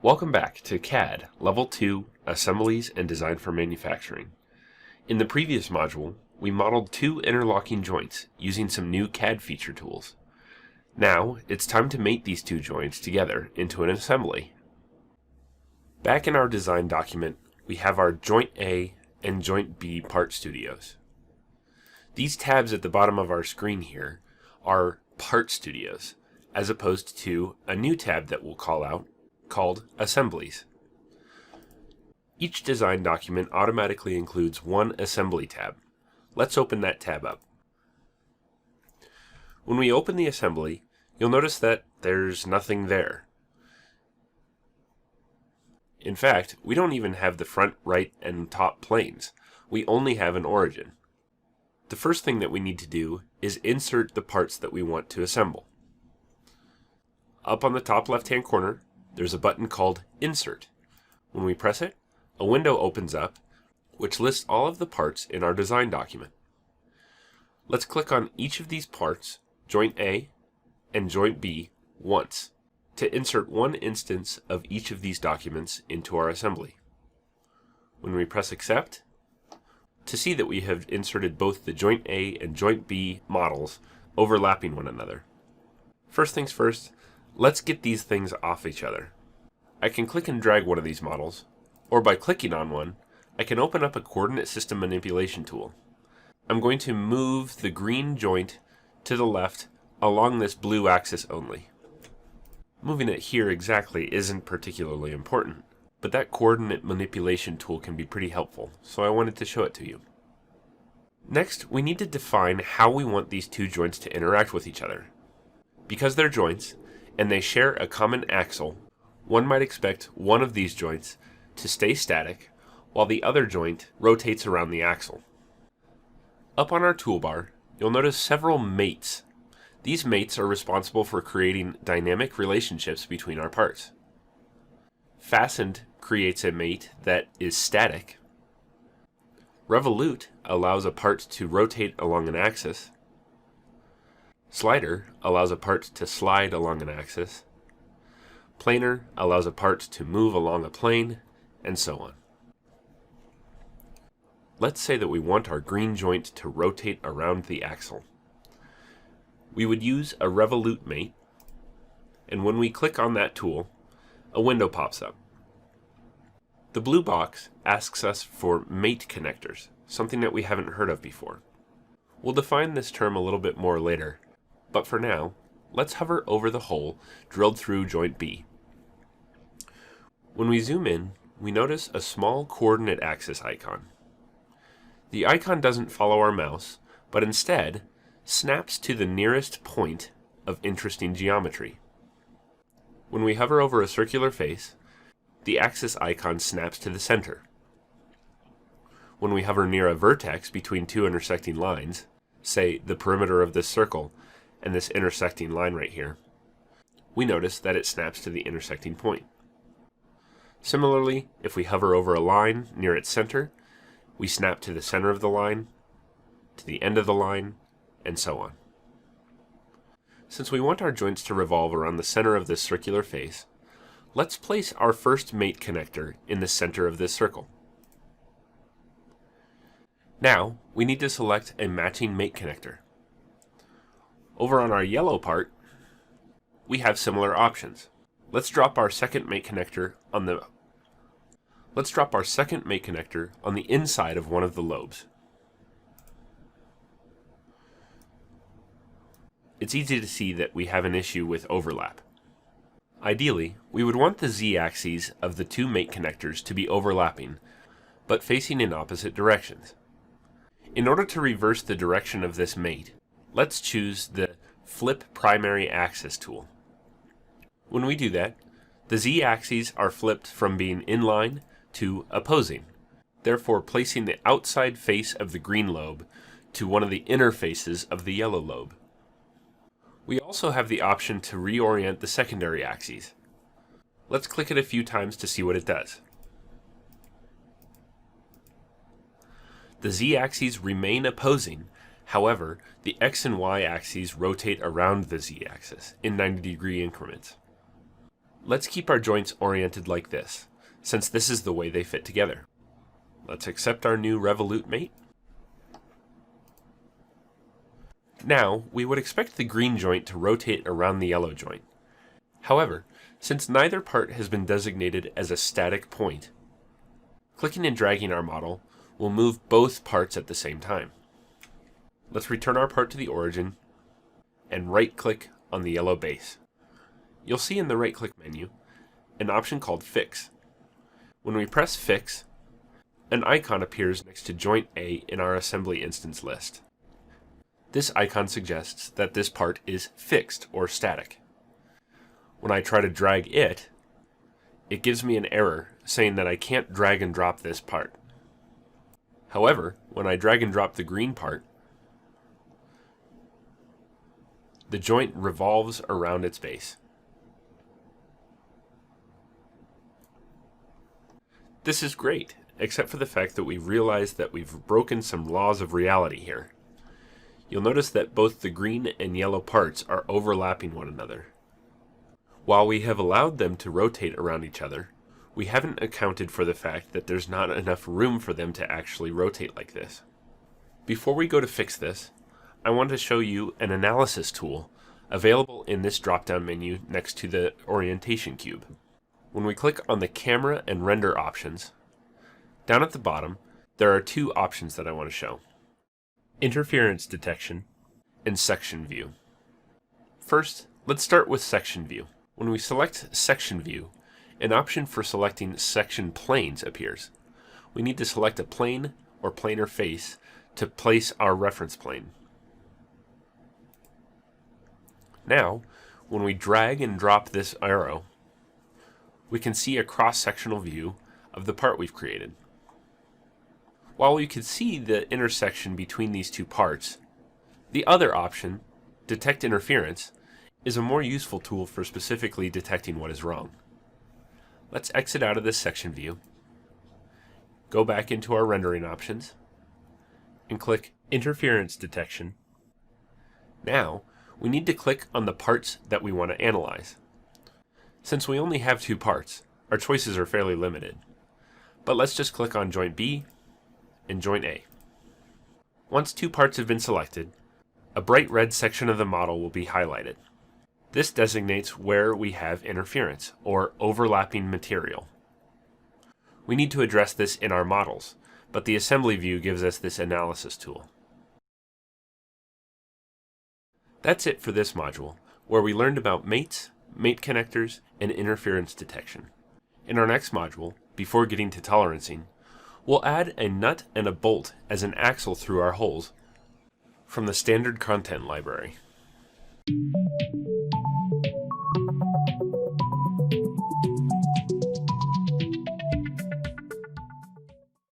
Welcome back to CAD Level 2 Assemblies and Design for Manufacturing. In the previous module, we modeled two interlocking joints using some new CAD feature tools. Now, it's time to mate these two joints together into an assembly. Back in our design document, we have our Joint A and Joint B part studios. These tabs at the bottom of our screen here are part studios, as opposed to a new tab that we'll call out called Assemblies. Each design document automatically includes one assembly tab. Let's open that tab up. When we open the assembly, you'll notice that there's nothing there. In fact, we don't even have the front, right, and top planes. We only have an origin. The first thing that we need to do is insert the parts that we want to assemble. Up on the top left-hand corner, there's a button called Insert. When we press it, a window opens up which lists all of the parts in our design document. Let's click on each of these parts, Joint A and Joint B, once to insert one instance of each of these documents into our assembly. When we press Accept, to see that we have inserted both the Joint A and Joint B models overlapping one another. First things first, let's get these things off each other. I can click and drag one of these models, or by clicking on one, I can open up a coordinate system manipulation tool. I'm going to move the green joint to the left along this blue axis only. Moving it here exactly isn't particularly important, but that coordinate manipulation tool can be pretty helpful, so I wanted to show it to you. Next, we need to define how we want these two joints to interact with each other. Because they're joints, and they share a common axle, one might expect one of these joints to stay static while the other joint rotates around the axle. Up on our toolbar, you'll notice several mates. These mates are responsible for creating dynamic relationships between our parts. Fastened creates a mate that is static. Revolute allows a part to rotate along an axis. Slider allows a part to slide along an axis. Planar allows a part to move along a plane, and so on. Let's say that we want our green joint to rotate around the axle. We would use a revolute mate, and when we click on that tool, a window pops up. The blue box asks us for mate connectors, something that we haven't heard of before. We'll define this term a little bit more later, but for now, let's hover over the hole drilled through Joint B. When we zoom in, we notice a small coordinate axis icon. The icon doesn't follow our mouse, but instead snaps to the nearest point of interesting geometry. When we hover over a circular face, the axis icon snaps to the center. When we hover near a vertex between two intersecting lines, say the perimeter of this circle and this intersecting line right here, we notice that it snaps to the intersecting point. Similarly, if we hover over a line near its center, we snap to the center of the line, to the end of the line, and so on. Since we want our joints to revolve around the center of this circular face, let's place our first mate connector in the center of this circle. Now, we need to select a matching mate connector. Over on our yellow part, we have similar options. Let's drop our second mate connector on the inside of one of the lobes. It's easy to see that we have an issue with overlap. Ideally, we would want the z-axes of the two mate connectors to be overlapping, but facing in opposite directions. In order to reverse the direction of this mate, let's choose the Flip Primary Axis tool. When we do that, the z-axes are flipped from being inline to opposing, therefore placing the outside face of the green lobe to one of the inner faces of the yellow lobe. We also have the option to reorient the secondary axes. Let's click it a few times to see what it does. The z-axes remain opposing, however, the x and y axes rotate around the z-axis in 90-degree increments. Let's keep our joints oriented like this, since this is the way they fit together. Let's accept our new revolute mate. Now, we would expect the green joint to rotate around the yellow joint. However, since neither part has been designated as a static point, clicking and dragging our model will move both parts at the same time. Let's return our part to the origin and right-click on the yellow base. You'll see in the right-click menu an option called Fix. When we press Fix, an icon appears next to Joint A in our assembly instance list. This icon suggests that this part is fixed or static. When I try to drag it, it gives me an error saying that I can't drag and drop this part. However, when I drag and drop the green part, the joint revolves around its base. This is great, except for the fact that we've realized that we've broken some laws of reality here. You'll notice that both the green and yellow parts are overlapping one another. While we have allowed them to rotate around each other, we haven't accounted for the fact that there's not enough room for them to actually rotate like this. Before we go to fix this, I want to show you an analysis tool available in this drop-down menu next to the orientation cube. When we click on the camera and render options, down at the bottom, there are two options that I want to show: interference detection and section view. First, let's start with section view. When we select section view, an option for selecting section planes appears. We need to select a plane or planar face to place our reference plane. Now, when we drag and drop this arrow, we can see a cross-sectional view of the part we've created. While we can see the intersection between these two parts, the other option, detect interference, is a more useful tool for specifically detecting what is wrong. Let's exit out of this section view, go back into our rendering options, and click Interference Detection. Now, we need to click on the parts that we want to analyze. Since we only have two parts, our choices are fairly limited. But let's just click on Joint B and Joint A. Once two parts have been selected, a bright red section of the model will be highlighted. This designates where we have interference, or overlapping material. We need to address this in our models, but the assembly view gives us this analysis tool. That's it for this module, where we learned about mates, mate connectors, and interference detection. In our next module, before getting to tolerancing, we'll add a nut and a bolt as an axle through our holes from the standard content library.